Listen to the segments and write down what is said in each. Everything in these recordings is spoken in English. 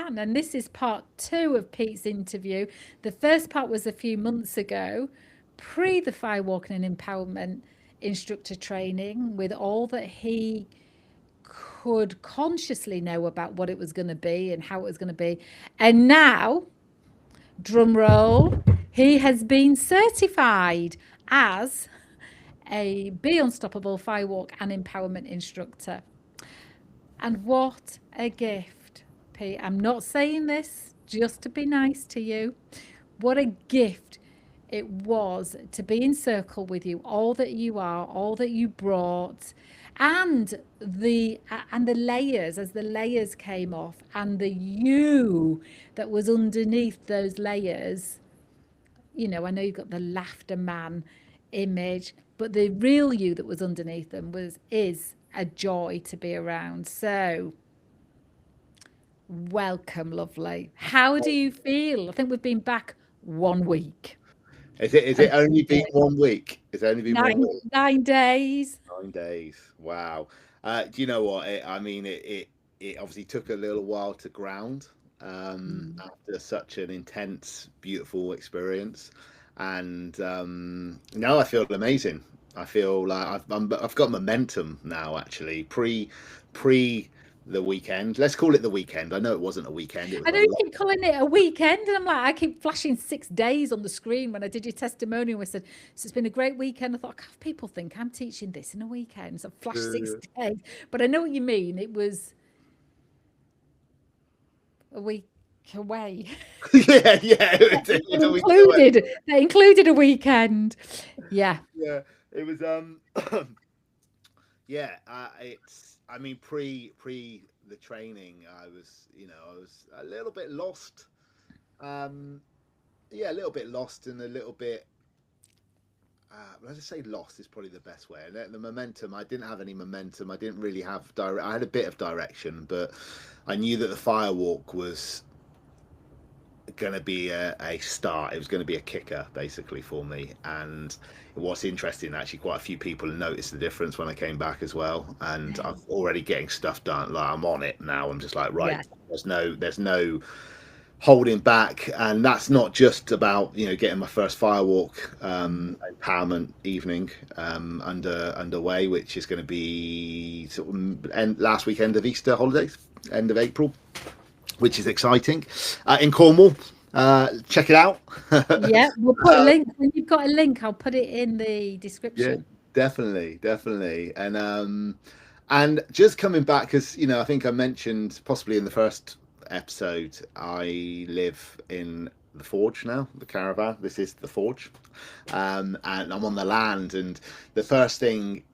Cann. And this is part two of Pete's interview. The first part was a few months ago, pre the firewalking and empowerment instructor training, with all that he could consciously know about what it was going to be and how it was going to be. And now, drum roll, he has been certified as a Be Unstoppable Firewalk and Empowerment Instructor. And what a gift, Pete. I'm not saying this just to be nice to you. What a gift it was to be in circle with you, all that you are, all that you brought, and the layers, as the layers came off, and the you that was underneath those layers. I know you've got the laughter man image, but the real you that was underneath them is a joy to be around. So welcome, lovely. How do you feel? I think we've been back 1 week. Is it only been 1 week? It's only been one Nine week. 9 days. 9 days. Wow. Do you know what? It obviously took a little while to ground Mm. after such an intense, beautiful experience. And now I feel amazing. I feel like I've got momentum now. Actually, pre the weekend. Let's call it the weekend. I know it wasn't a weekend. It was I a know you long. keep calling it a weekend, and I'm like, I keep flashing 6 days on the screen when I did your testimonial. I said, so it's been a great weekend. I thought, God, people think I'm teaching this in a weekend. So I flashed 6 days. But I know what you mean. It was a week away. Yeah, yeah. That It's a week away. included a weekend. Yeah. Yeah, it was. Yeah, it's. I mean, pre the training, I was a little bit lost. Um, yeah, a little bit lost and a little bit. Let's just say lost is probably the best way. And the momentum, I didn't have any momentum. I didn't really have direct. I had a bit of direction, but I knew that the firewalk was going to be a start. It was going to be a kicker, basically, for me. And what's interesting, actually, quite a few people noticed the difference when I came back as well. And I'm already getting stuff done. Like I'm on it now. I'm just like, right. Yeah. There's no holding back, and that's not just about getting my first firewalk empowerment evening underway, which is going to be sort of last weekend of Easter holidays, end of April, which is exciting, in Cornwall. Check it out. Yeah. We'll put a link. When you've got a link, I'll put it in the Yeah, description. definitely. And just coming back, because I think I mentioned possibly in the first episode, I live in the Forge now, the caravan. This is the Forge, and I'm on the land. And the first thing,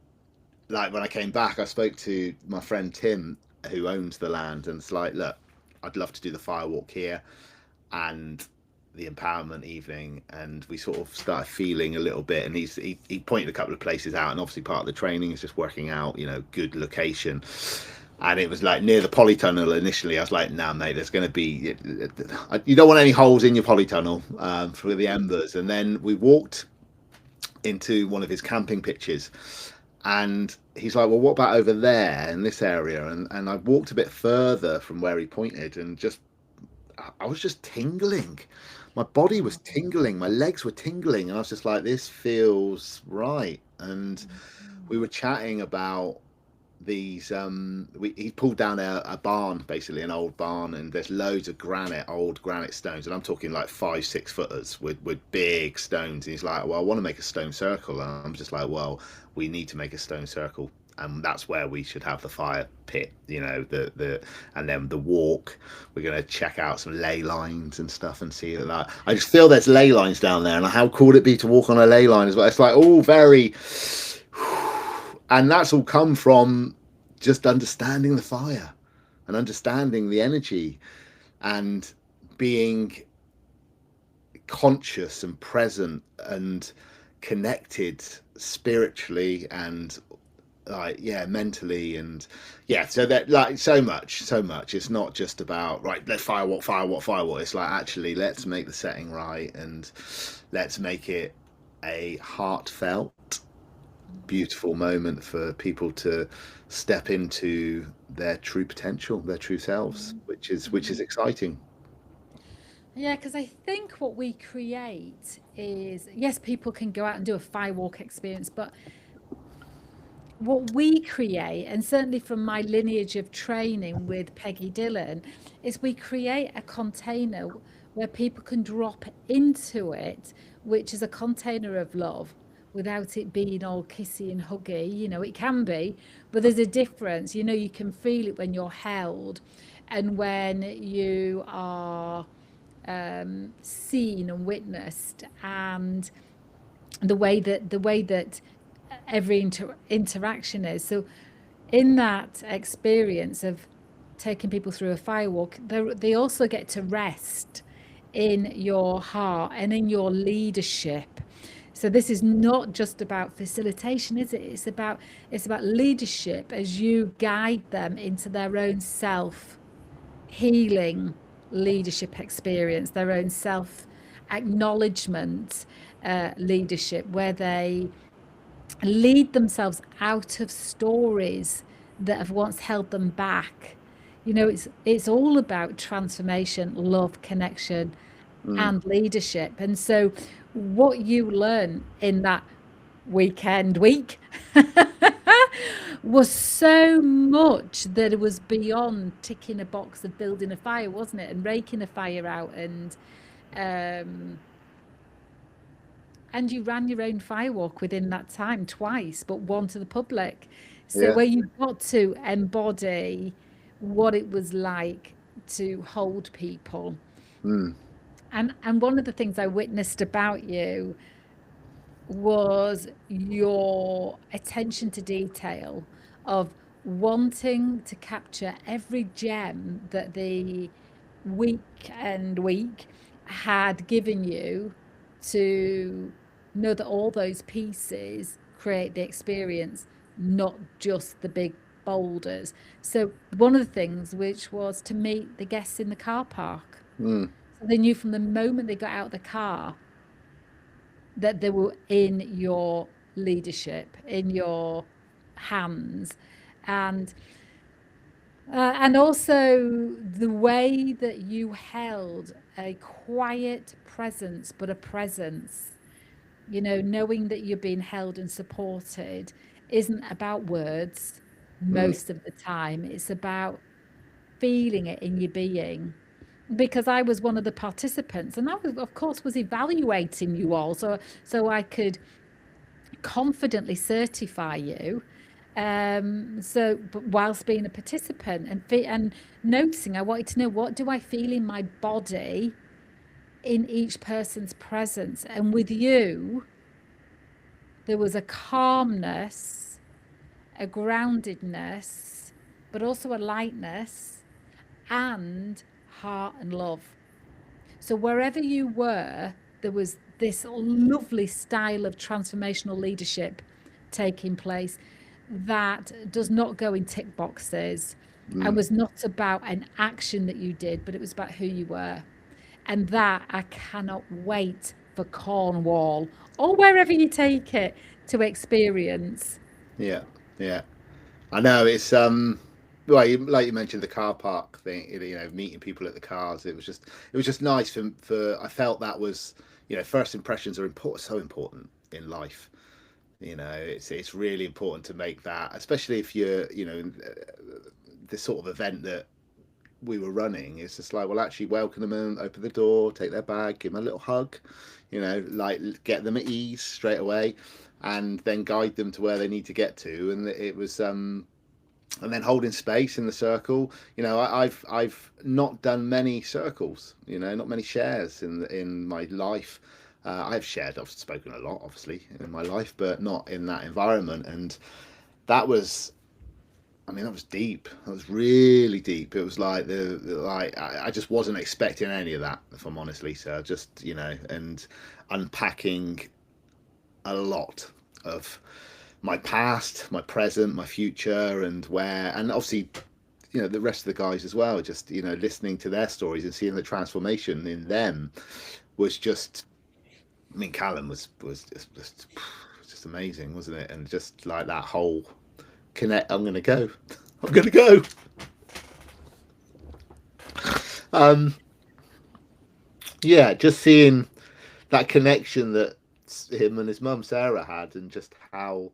like when I came back, I spoke to my friend Tim, who owns the land, and it's like, look, I'd love to do the firewalk here and the empowerment evening. And we sort of started feeling a little bit, and he pointed a couple of places out, and obviously part of the training is just working out good location. And it was like near the polytunnel initially. I was like, nah, mate, there's going to be, you don't want any holes in your polytunnel for the embers. And then we walked into one of his camping pitches, and he's like, well, what about over there in this area? And I walked a bit further from where he pointed, and I was just tingling. My body was tingling, my legs were tingling, and I was just like, this feels right. And we were chatting about these he pulled down a barn, basically an old barn, and there's loads of old granite stones, and I'm talking like 5-6 footers with big stones. And he's like, well, I want to make a stone circle. And I'm just like, well, we need to make a stone circle, and that's where we should have the fire pit, and then the walk. We're going to check out some ley lines and stuff and see that. I just feel there's ley lines down there, and how cool would it be to walk on a ley line as well? It's like all very, and that's all come from just understanding the fire and understanding the energy and being conscious and present and connected spiritually and mentally. And so that, like, so much, it's not just about, right, let's firewalk. It's like, actually, let's make the setting right, and let's make it a heartfelt, beautiful moment for people to step into their true potential, their true selves, which which is exciting. Yeah, because I think what we create is, yes, people can go out and do a firewalk experience, but what we create, and certainly from my lineage of training with Peggy Dillon, is we create a container where people can drop into it, which is a container of love without it being all kissy and huggy. It can be, but there's a difference. You can feel it when you're held and when you are seen and witnessed, and the way that every interaction is. So in that experience of taking people through a firewalk, they also get to rest in your heart and in your leadership. So this is not just about facilitation, is it? It's about leadership as you guide them into their own self healing leadership experience, their own self acknowledgement leadership, where they lead themselves out of stories that have once held them back. It's all about transformation, love, connection, Mm, and leadership. And so, what you learn in that week was so much that it was beyond ticking a box of building a fire, wasn't it? And raking a fire out, um, and you ran your own firewalk within that time twice, but one to the public. So yeah. where you got to embody what it was like to hold people. Mm, And one of the things I witnessed about you was your attention to detail of wanting to capture every gem that the week had given you, to know that all those pieces create the experience, not just the big boulders. So one of the things which was to meet the guests in the car park. mm, So they knew from the moment they got out of the car that they were in your leadership, in your hands, and and also the way that you held a quiet presence, but a presence. Knowing that you're being held and supported isn't about words mm, most of the time. It's about feeling it in your being, because I was one of the participants, and I was, of course, was evaluating you all, so I could confidently certify you. But whilst being a participant and noticing, I wanted to know, what do I feel in my body in each person's presence, and with you, there was a calmness, a groundedness, but also a lightness and heart and love. So wherever you were, there was this lovely style of transformational leadership taking place that does not go in tick boxes and mm. was not about an action that you did, but it was about who you were. And that I cannot wait for Cornwall or wherever you take it to experience. Yeah, yeah. I know it's well, like you mentioned the car park thing, meeting people at the cars. It was just nice for I felt that was, first impressions are important, so important in life. It's really important to make that, especially if you're, this sort of event that we were running. It's just like, well, actually welcome them in, open the door, take their bag, give them a little hug, like get them at ease straight away, and then guide them to where they need to get to. And it was and then holding space in the circle. I've not done many circles, not many shares in my life. I've shared, I've spoken a lot, obviously, in my life, but not in that environment. And that was, I mean, that was deep. That was really deep. It was like I just wasn't expecting any of that, if I'm honest, Lisa. Just and unpacking a lot of my past, my present, my future, and obviously, the rest of the guys as well. Just listening to their stories and seeing the transformation in them was just. I mean, Callum was just amazing, wasn't it? And just like that whole connect. I'm gonna go. I'm gonna go. um, yeah, just seeing that connection that him and his mum Sarah had, and just how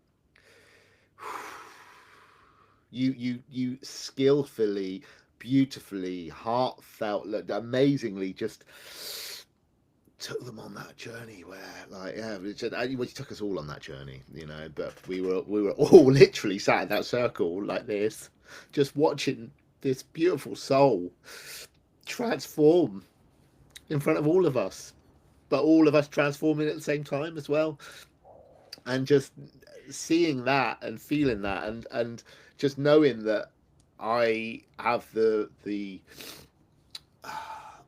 you skillfully, beautifully, heartfelt, looked amazingly, just took them on that journey where, like, yeah, he took us all on that journey, you know. But we were all literally sat in that circle like this, just watching this beautiful soul transform in front of all of us, but all of us transforming at the same time as well. And just seeing that and feeling that, and just knowing that I have the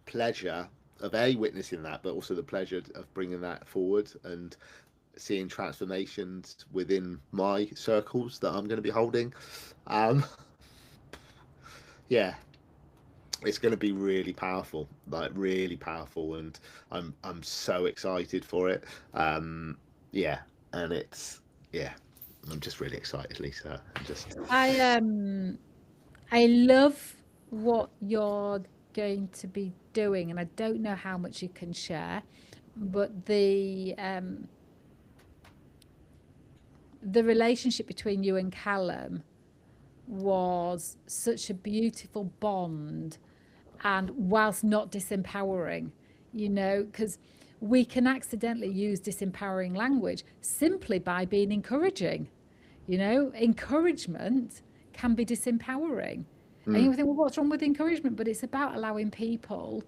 pleasure of witnessing that, but also the pleasure of bringing that forward and seeing transformations within my circles that I'm going to be holding. Um, yeah, it's going to be really powerful, like really powerful, and I'm so excited for it. Yeah, and it's yeah, I'm just really excited, Lisa. I'm just I love what you're going to be doing, and I don't know how much you can share, but the relationship between you and Callum was such a beautiful bond, and whilst not disempowering, because we can accidentally use disempowering language simply by being encouraging. Encouragement can be disempowering. And mm, you think, well, what's wrong with encouragement? But it's about allowing people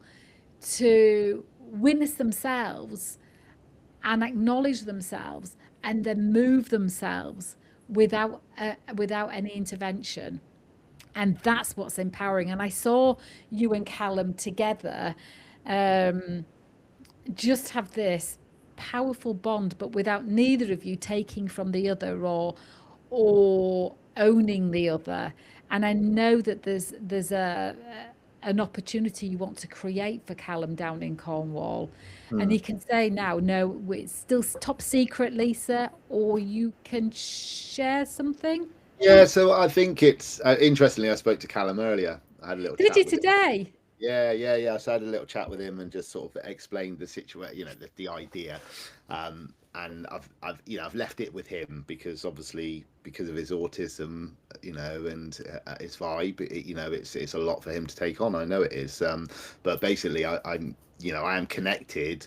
to witness themselves and acknowledge themselves and then move themselves without any intervention. And that's what's empowering. And I saw you and Callum together um, just have this powerful bond, but without neither of you taking from the other or owning the other. And I know that there's an opportunity you want to create for Callum down in Cornwall. And mm. he can say now, no, it's still top secret, Lisa, or you can share something. Yeah, so I think it's interestingly, I spoke to Callum earlier. I had a little Did chat you with him. today? Yeah. So I had a little chat with him and just sort of explained the situation, the idea. And I've left it with him because obviously because of his autism, and his vibe, it's a lot for him to take on. I know it is. But basically, I am connected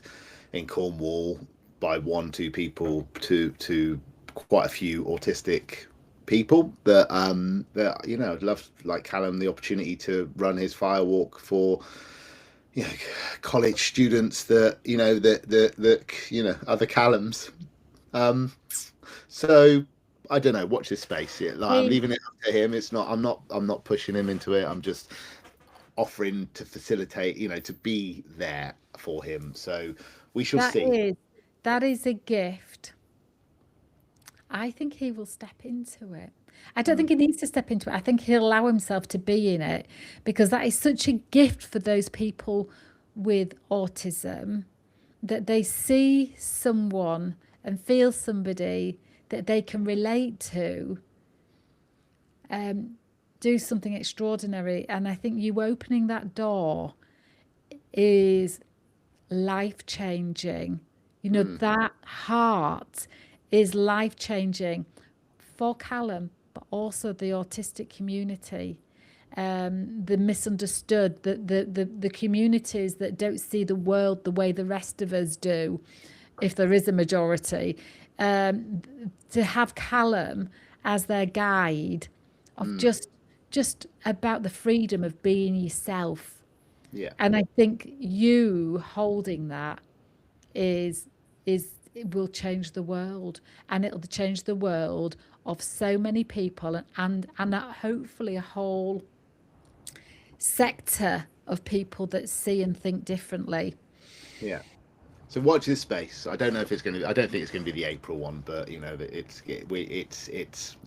in Cornwall by two people to quite a few autistic people that I'd love, like Callum, the opportunity to run his firewalk for you know college students that other Callums. um so I don't know, watch this space. Yeah, like I'm He leaving it up to him. It's not I'm not pushing him into it. I'm just offering to facilitate, to be there for him. So we shall that see. is that is a gift. I think he will step into it. I don't Mm, think he needs to step into it. I think he'll allow himself to be in it because that is such a gift for those people with autism that they see someone and feel somebody that they can relate to um, do something extraordinary. And I think you opening that door is life changing. mm, That heart is life changing for Callum, but also the autistic community, the misunderstood, the communities that don't see the world the way the rest of us do, if there is a majority. Um, to have Callum as their guide of mm, just about the freedom of being yourself. yeah. And I think you holding that is it will change the world, and it'll change the world of so many people, and hopefully a whole sector of people that see and think differently. Yeah. So watch this space. I don't know if it's going to. I don't think it's going to be the April one, but it's it's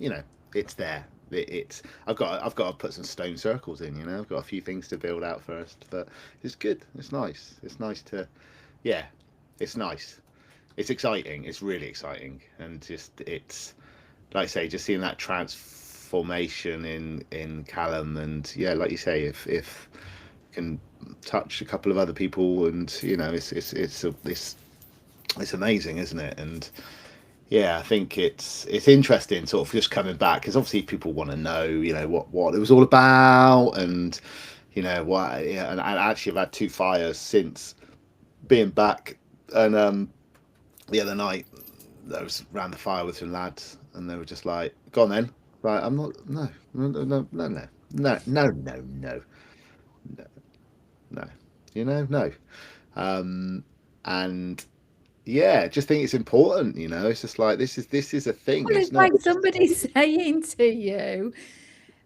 there. It's I've got to put some stone circles in. I've got a few things to build out first, but it's good. It's nice. It's nice to, yeah, it's nice. It's exciting. It's really exciting, and just it's like I say, just seeing that transformation in Callum, and yeah, like you say, if can. touch a couple of other people, and it's amazing, isn't it? And yeah, I think it's interesting, sort of just coming back, because obviously people want to know, what it was all about, and what. Yeah, and I actually have had two fires since being back, and the other night I was around the fire with some lads, and they were just like, "Go on then." Right, I'm not. No, no, no, no, no, no, no, no, no, no, no. No. Um, and yeah, just think it's important. It's just like this is a thing. Well, It's it's not. like somebody saying to you,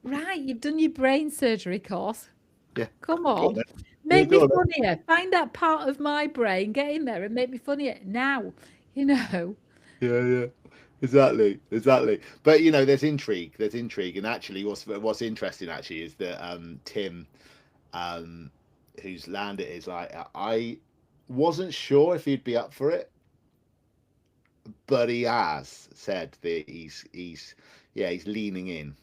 right, you've done your brain surgery course. Yeah, Come go on on, then. Yeah, make me go on then. funnier. Find that part of my brain, get in there and make me funnier now. You know, Yeah, yeah. Exactly, exactly. But there's intrigue. There's intrigue, and actually, what's interesting actually is that Tim, um, whose land it is, like I wasn't sure if he'd be up for it, but he has said that he's leaning in,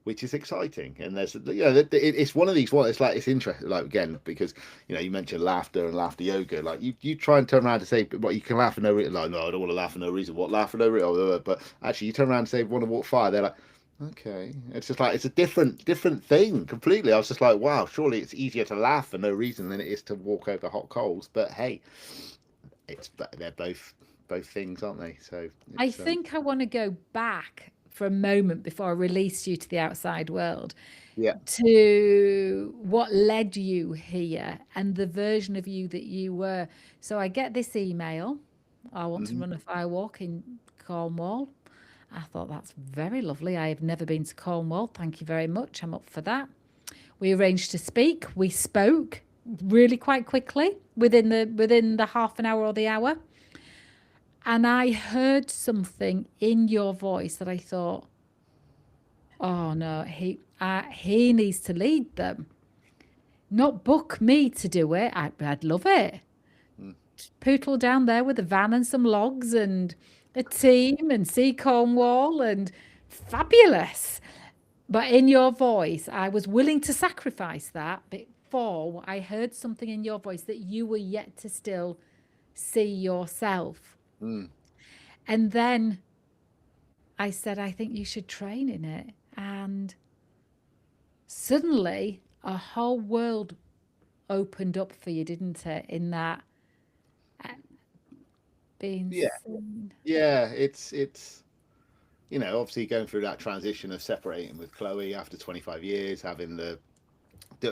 which is exciting. And there's it's one of these ones. It's like it's interesting. Like again, because you mentioned laughter and laughter yoga. Like you try and turn around to say, "What, you can laugh for no reason?" Like, no, I don't want to laugh for no reason. What, laugh for no reason? But actually, you turn around and say, "Want to walk fire?" They're like, "Okay." It's just like it's a different thing completely. I was just like, "Wow, surely it's easier to laugh for no reason than it is to walk over hot coals." But hey, they're both things, aren't they? So I it's think I want to go back for a moment before I release you to the outside world yeah. to what led you here and the version of you that you were. So I get this email. I want to Hmm. run a firewalk in Cornwall. I thought that's very lovely. I have never been to Cornwall. Thank you very much. I'm up for that. We arranged to speak. We spoke really quite quickly within the half an hour or the hour. And I heard something in your voice that I thought, oh no, he needs to lead them, not book me to do it. I'd love it. Mm. Poodle down there with a van and some logs and a team and see Cornwall and fabulous. But in your voice, I was willing to sacrifice that before I heard something in your voice that you were yet to still see yourself. Mm. And then I said, I think you should train in it. And suddenly a whole world opened up for you, didn't it? In that uh, being Yeah, seen. yeah. It's obviously going through that transition of separating with Chloe after 25 years, having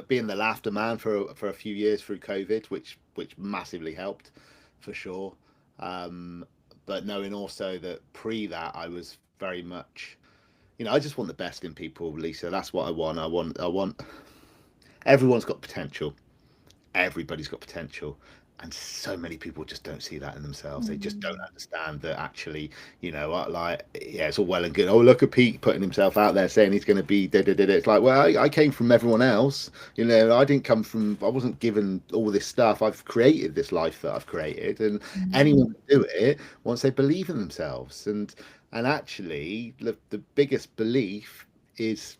being the laughter man for a few years through COVID, which massively helped for sure. Um, but knowing also that pre that I was very much, I just want the best in people, Lisa. That's what I want. I want everyone's got potential. Everybody's got potential, and so many people just don't see that in themselves. They just don't Mm. understand that actually, like, yeah, it's all well and good. Oh, look at Pete putting himself out there saying he's going to be da da da. It's like, well, I came from everyone else. I didn't come from. I wasn't given all this stuff. I've created this life that I've created, and anyone Mm. can do it once they believe in themselves. And actually, the biggest belief is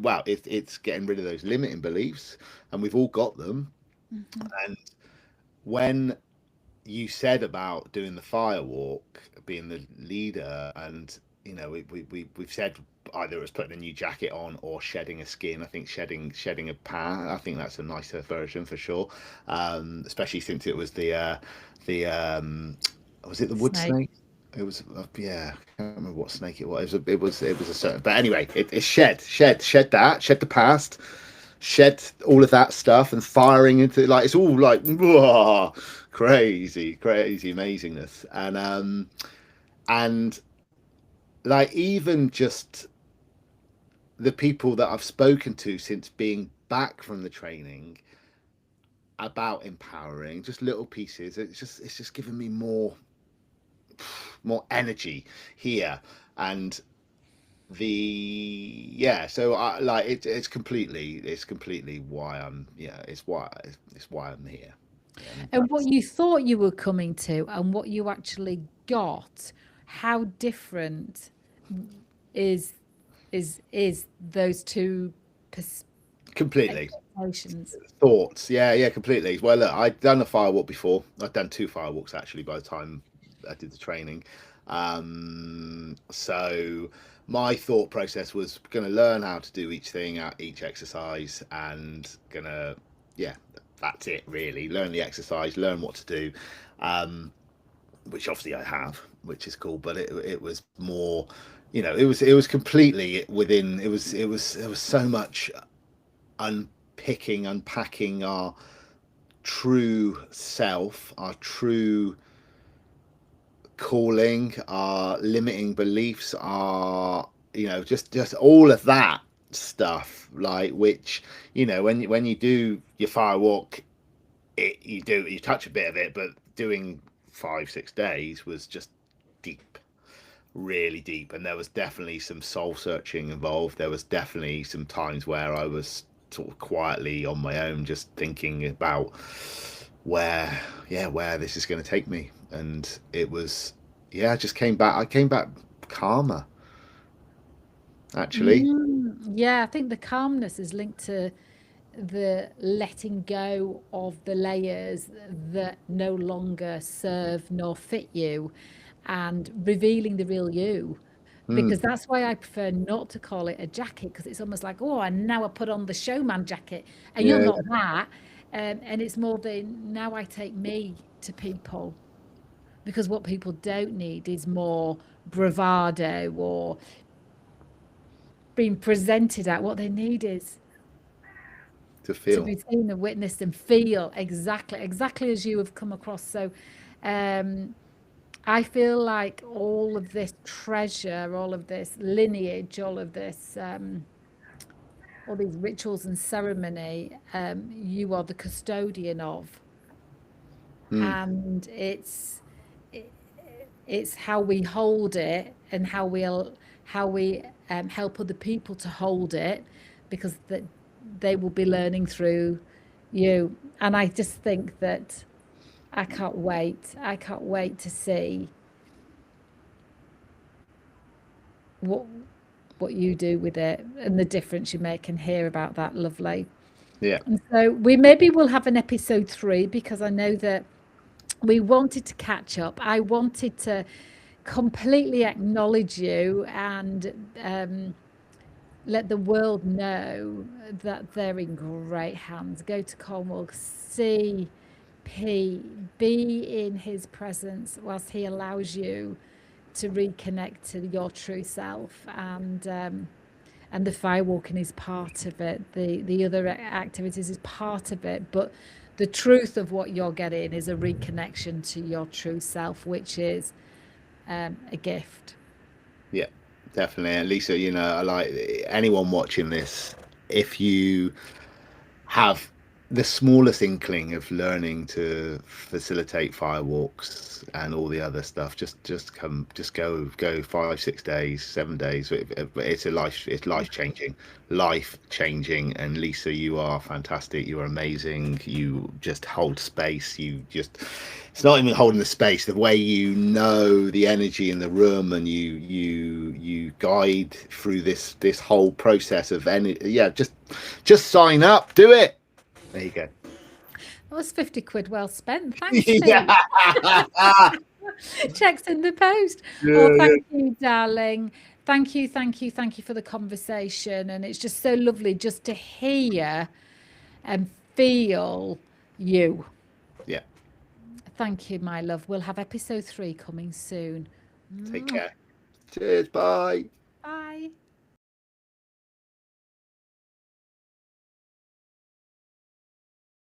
wow, it's getting rid of those limiting beliefs, and we've all got them. Mhm. And when you said about doing the firewalk, being the leader, and we've said either it was putting a new jacket on or shedding a skin. I think shedding a pan. I think that's a nicer version for sure. Especially since it was the was it the wood Snake. snake? It was yeah, I can't remember what snake it was. It was a certain. But anyway, it's shed the past, shed all of that stuff, and firing into like it's all like whoa, crazy, crazy amazingness, and like even just the people that I've spoken to since being back from the training about empowering, just little pieces. It's just given me more energy here, and so I like it's completely why I'm yeah it's why I'm here. And And what you thought you were coming to and what you actually got, how different is those two Completely. expectations? Thoughts. Yeah, completely. Well, look, I'd done a firewalk before. I'd done 2 firewalks actually by the time I did the training. So my thought process was going to learn how to do each thing at each exercise and gonna, yeah, that's it really. Learn the exercise, learn what to do, which obviously I have, which is cool. But it was more, it was completely within. It was so much unpacking our true self, our true calling, our limiting beliefs, our just all of that stuff. Like which when you do your firewalk, you touch a bit of it, but doing 5-6 days was just deep, really deep, and there was definitely some soul searching involved. There was definitely some times where I was sort of quietly on my own, just thinking about where this is going to take me. And it was, I just came back. I came back calmer, actually. Yeah, I think the calmness is linked to the letting go of the layers that no longer serve nor fit you and revealing the real you. Because Mm, that's why I prefer not to call it a jacket, because it's almost like, oh, and now I put on the showman jacket, and you're yeah, not that. And it's more the now I take me to people, because what people don't need is more bravado or being presented at. What they need is to to feel. be seen and witnessed and feel exactly as you have come across. So um, I feel like all of this treasure, all of this lineage, all of this, all these rituals and ceremony, you are the custodian of, Mm, and it's how we hold it and how we help other people to hold it, because that they will be learning through you. And I just think that I can't wait. I can't wait to see what what you do with it and the difference you make, and hear about that. Lovely. yeah, And so we maybe will have an episode 3, because I know that we wanted to catch up. I wanted to completely acknowledge you and let the world know that they're in great hands. Go to Cornwall, see P, be in his presence whilst he allows you to reconnect to your true self. And the firewalking is part of it. The other activities is part of it, but the truth of what you're getting is a reconnection to your true self, which is a gift. yeah, definitely. And Lisa, I like anyone watching this. If you have the smallest inkling of learning to facilitate firewalks and all the other stuff, just go 5-6 days, 7 days. It's life changing. And Lisa, you are fantastic. You are amazing. You just hold space. It's not even holding the space, the way the energy in the room, and you guide through this whole process of any. Yeah, just sign up, do it. There you go. That was 50 quid well spent. Thanks, Yeah. Pete. Checks in the post. Oh, Yeah, thank you, darling. Thank you, thank you, thank you for the conversation. And it's just so lovely just to hear and feel you. yeah. Thank you, my love. We'll have episode 3 coming soon. Take care. Cheers. Bye.